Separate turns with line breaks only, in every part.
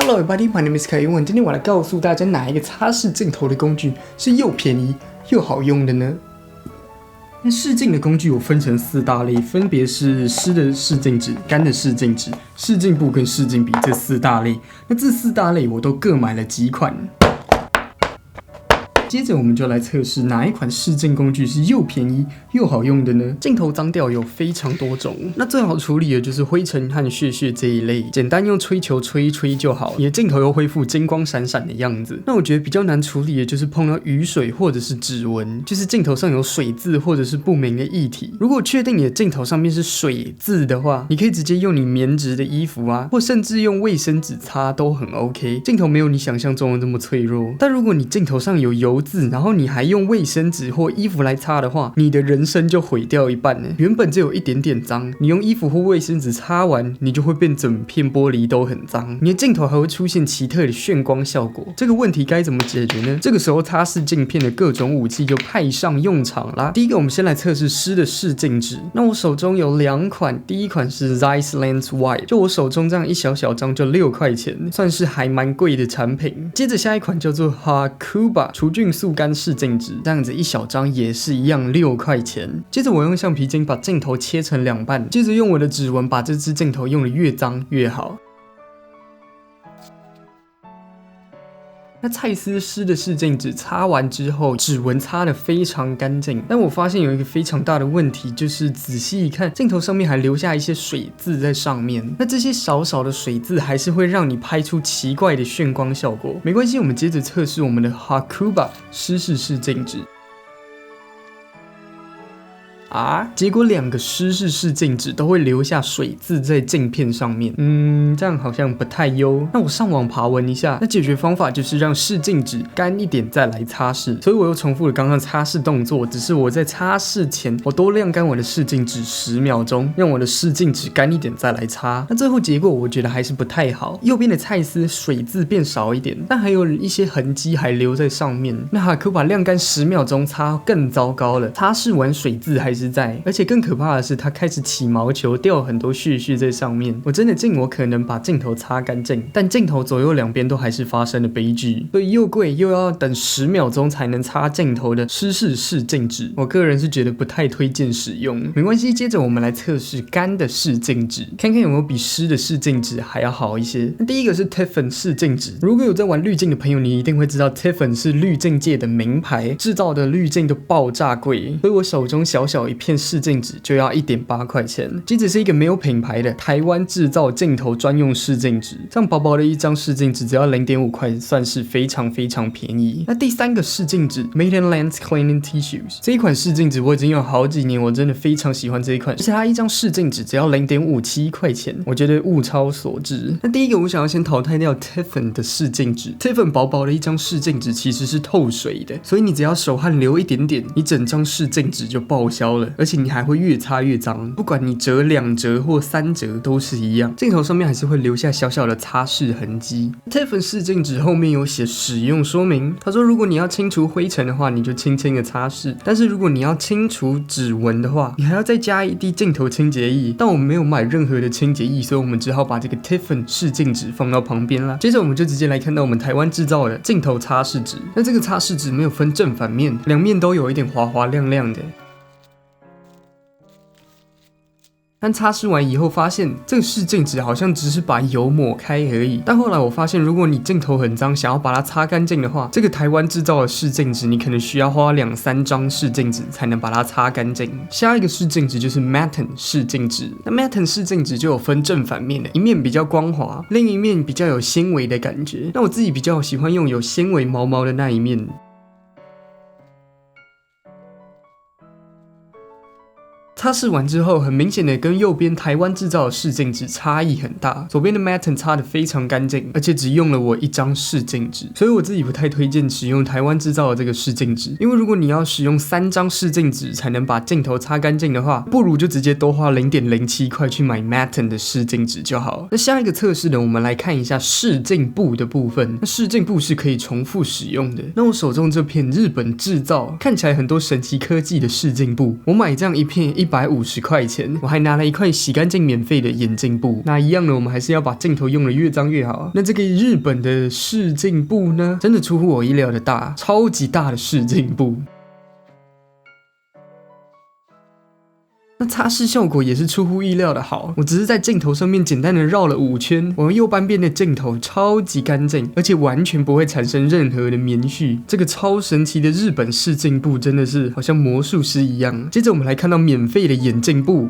Hello everybody, my name is Kaiwan。今天我来告诉大家哪一个擦拭镜头的工具是又便宜又好用的呢？那试镜的工具我分成4大类，分别是湿的试镜纸、干的试镜纸、试镜布跟试镜笔这4大类。那这4大类我都各买了几款。接着我们就来测试哪一款试镜工具是又便宜又好用的呢？镜头脏掉有非常多种，那最好处理的就是灰尘和屑屑这一类，简单用吹球吹一吹就好，你的镜头又恢复金光闪闪的样子。那我觉得比较难处理的就是碰到雨水或者是指纹，就是镜头上有水渍或者是不明的液体。如果确定你的镜头上面是水渍的话，你可以直接用你棉质的衣服啊，或甚至用卫生纸擦都很 OK。镜头没有你想象中的这么脆弱，但如果你镜头上有油渍，然后你还用卫生纸或衣服来擦的话，你的人生就毁掉一半了。原本只有一点点脏，你用衣服或卫生纸擦完，你就会变整片玻璃都很脏，你的镜头还会出现奇特的眩光效果。这个问题该怎么解决呢？这个时候擦拭镜片的各种武器就派上用场啦。第一个，我们先来测试湿的试镜纸。那我手中有2款，第一款是 Zeiss Lens Wide， 就我手中这样一小张就6块钱，算是还蛮贵的产品。接着下一款叫做 Hakuba 除菌速干试镜纸，这样子一小张也是一样6块钱。接着我用橡皮筋把镜头切成2半，接着用我的指纹把这支镜头用得越脏越好。那蔡司湿的试镜纸擦完之后，指纹擦得非常干净，但我发现有一个非常大的问题，就是仔细一看，镜头上面还留下一些水渍在上面。那这些少少的水渍还是会让你拍出奇怪的眩光效果。没关系，我们接着测试我们的 Hakuba 湿式试镜纸。结果2个湿式试镜纸都会留下水渍在镜片上面，这样好像不太优。那我上网爬文一下，那解决方法就是让试镜纸干一点再来擦拭。所以我又重复了刚刚擦拭动作，只是我在擦拭前，我多晾干我的试镜纸10秒钟，让我的试镜纸干一点再来擦。那最后结果我觉得还是不太好，右边的蔡司水渍变少一点，但还有一些痕迹还留在上面。那Hakuba晾干10秒钟擦更糟糕了，擦拭完水渍还是在，而且更可怕的是它开始起毛球，掉很多屑屑在上面。我真的尽我可能把镜头擦干净，但镜头左右2边都还是发生了悲剧。所以又贵又要等10秒钟才能擦镜头的湿式试镜纸，我个人是觉得不太推荐使用。没关系，接着我们来测试干的试镜纸，看看有没有比湿的试镜纸还要好一些。那第一个是 Tiffen 试镜纸，如果有在玩滤镜的朋友，你一定会知道 Tiffen 是滤镜界的名牌，制造的滤镜都爆炸贵，所以我手中小小一片试镜纸就要1.8块钱。接着是一个没有品牌的台湾制造镜头专用试镜纸，这样薄薄的一张试镜纸只要0.5块，算是非常非常便宜。那第3个试镜纸 Made in Lens Cleaning Tissues， 这一款试镜纸我已经用好几年，我真的非常喜欢这一款，而且它一张试镜纸只要0.57块钱，我觉得物超所值。那第一个我想要先淘汰掉 Tiffen 的试镜纸。 Tiffen 薄薄的一张试镜纸其实是透水的，所以你只要手汗流一点点，你整张试镜纸就报销了，而且你还会越擦越脏，不管你折2折或3折都是一样，镜头上面还是会留下小小的擦拭痕迹。Tiffen 试镜纸后面有写使用说明，他说如果你要清除灰尘的话，你就轻轻的擦拭，但是如果你要清除指纹的话，你还要再加一滴镜头清洁液。但我们没有买任何的清洁液，所以我们只好把这个 Tiffen 试镜纸放到旁边啦。接着我们就直接来看到我们台湾制造的镜头擦拭纸。那这个擦拭纸没有分正反面，2面都有一点滑滑亮亮的。但擦拭完以后发现，这个试镜纸好像只是把油抹开而已。但后来我发现，如果你镜头很脏，想要把它擦干净的话，这个台湾制造的试镜纸，你可能需要花2-3张试镜纸才能把它擦干净。下一个试镜纸就是 Matten 试镜纸。那 Matten 试镜纸就有分正反面的，一面比较光滑，另一面比较有纤维的感觉。那我自己比较喜欢用有纤维毛毛的那一面。擦拭完之后，很明显的跟右边台湾制造的试镜纸差异很大。左边的 Matten 擦得非常干净，而且只用了我1张试镜纸，所以我自己不太推荐使用台湾制造的这个试镜纸。因为如果你要使用3张试镜纸才能把镜头擦干净的话，不如就直接多花0.07块去买 Matten 的试镜纸就好。那下一个测试呢，我们来看一下试镜布的部分。那试镜布是可以重复使用的。那我手中这片日本制造，看起来很多神奇科技的试镜布，我买这样一片100 150块钱，我还拿了一块洗干净免费的眼镜布。那一样呢，我们还是要把镜头用得越脏越好。那这个日本的试镜布呢，真的出乎我意料的大，超级大的试镜布。那擦拭效果也是出乎意料的好，我只是在镜头上面简单的绕了5圈，我右半边的镜头超级干净，而且完全不会产生任何的棉絮。这个超神奇的日本试镜布真的是好像魔术师一样。接着我们来看到免费的眼镜布。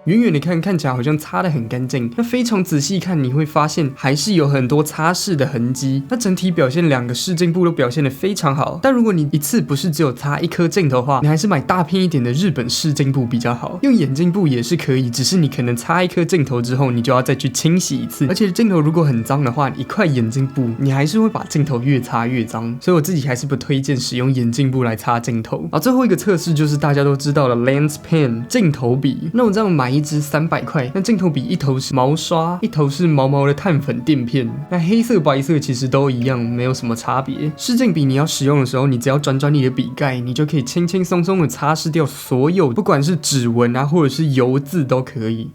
远远的看起来好像擦得很干净，那非常仔细看你会发现还是有很多擦拭的痕迹。那整体表现2个试镜布都表现得非常好，但如果你一次不是只有擦1颗镜头的话，你还是买大片一点的日本试镜布比较好。用眼镜布也是可以，只是你可能擦1颗镜头之后，你就要再去清洗一次，而且镜头如果很脏的话，一块眼镜布你还是会把镜头越擦越脏，所以我自己还是不推荐使用眼镜布来擦镜头。最后一个测试就是大家都知道的 lens pen 镜头笔。那我这样买一支300块，那镜头笔一头是毛刷，一头是毛毛的碳粉垫片。那黑色白色其实都一样，没有什么差别。试镜笔你要使用的时候，你只要转你的笔盖，你就可以轻轻松松的擦拭掉所有，不管是指纹啊或者是油渍都可以。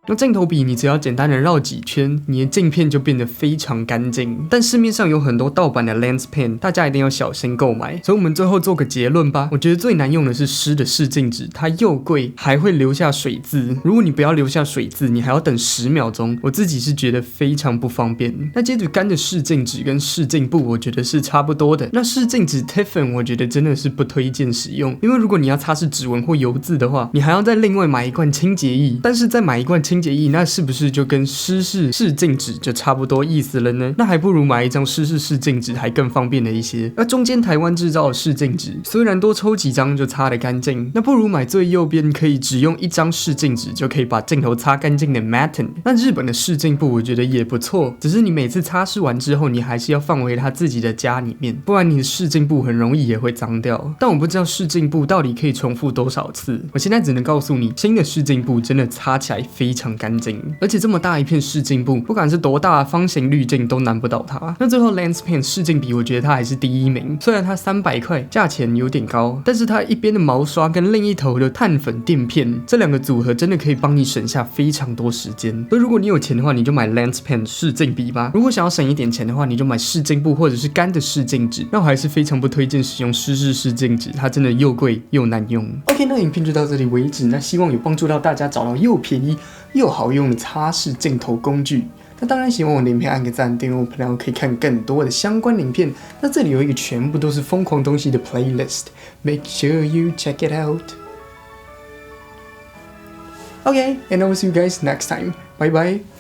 那镜头笔你只要简单的绕几圈，你的镜片就变得非常干净。但市面上有很多盗版的 lens pen， 大家一定要小心购买。所以我们最后做个结论吧。我觉得最难用的是湿的试镜纸，它又贵，还会留下水渍。如果你不要留下水渍，你还要等10秒钟，我自己是觉得非常不方便。那接着干的试镜纸跟试镜布，我觉得是差不多的。那试镜纸 Tiffin 我觉得真的是不推荐使用，因为如果你要擦拭指纹或油渍的话，你还要再另外买一罐清洁液。但是再买一罐清洁液，那是不是就跟湿式试镜纸就差不多意思了呢？那还不如买一张湿式试镜纸还更方便的一些。而中间台湾制造的试镜纸虽然多抽几张就擦得干净，那不如买最右边可以只用1张试镜纸就可以把镜头擦干净的 Matten。那日本的试镜布我觉得也不错，只是你每次擦拭完之后，你还是要放回它自己的家里面，不然你的试镜布很容易也会脏掉。但我不知道试镜布到底可以重复多少次，我现在只能告诉你，新的试镜布真的擦起来非常干净。而且这么大一片试镜布，不管是多大的方形滤镜都难不倒它。那最后 lens pen 试镜笔，我觉得它还是第1名。虽然它300块，价钱有点高，但是它一边的毛刷跟另一头的碳粉垫片，这2个组合真的可以帮你省下非常多时间。所以如果你有钱的话，你就买 lens pen 试镜笔吧。如果想要省一点钱的话，你就买试镜布或者是干的试镜纸。那我还是非常不推荐使用湿式试镜纸，它真的又贵又难用。OK， 那影片就到这里为止。那希望有帮助到大家找到又便宜又好用的擦拭镜头工具。那当然喜欢我的影片按个赞，订阅我频道可以看更多的相关影片。那这里有一个全部都是疯狂东西的 playlist，make sure you check it out. Okay, and I will see you guys next time. Bye bye.